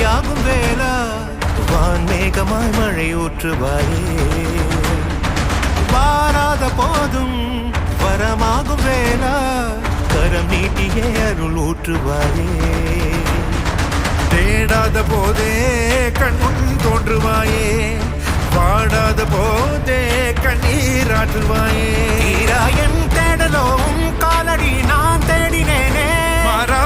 விடியாகும் வேளா வான்மேகமாய் மழை ஊற்றுவாயே வாராத போதும் வரமாகும் வேளா கரம் நீட்டியே அருள் ஊற்றுவாயே தேடாத போதே கண்முன் தோன்றுவாயே பாடாத போதே கண்ணீராற்றுவாயே என் தேடலோ காலடி நான் தேடினேனே மாறா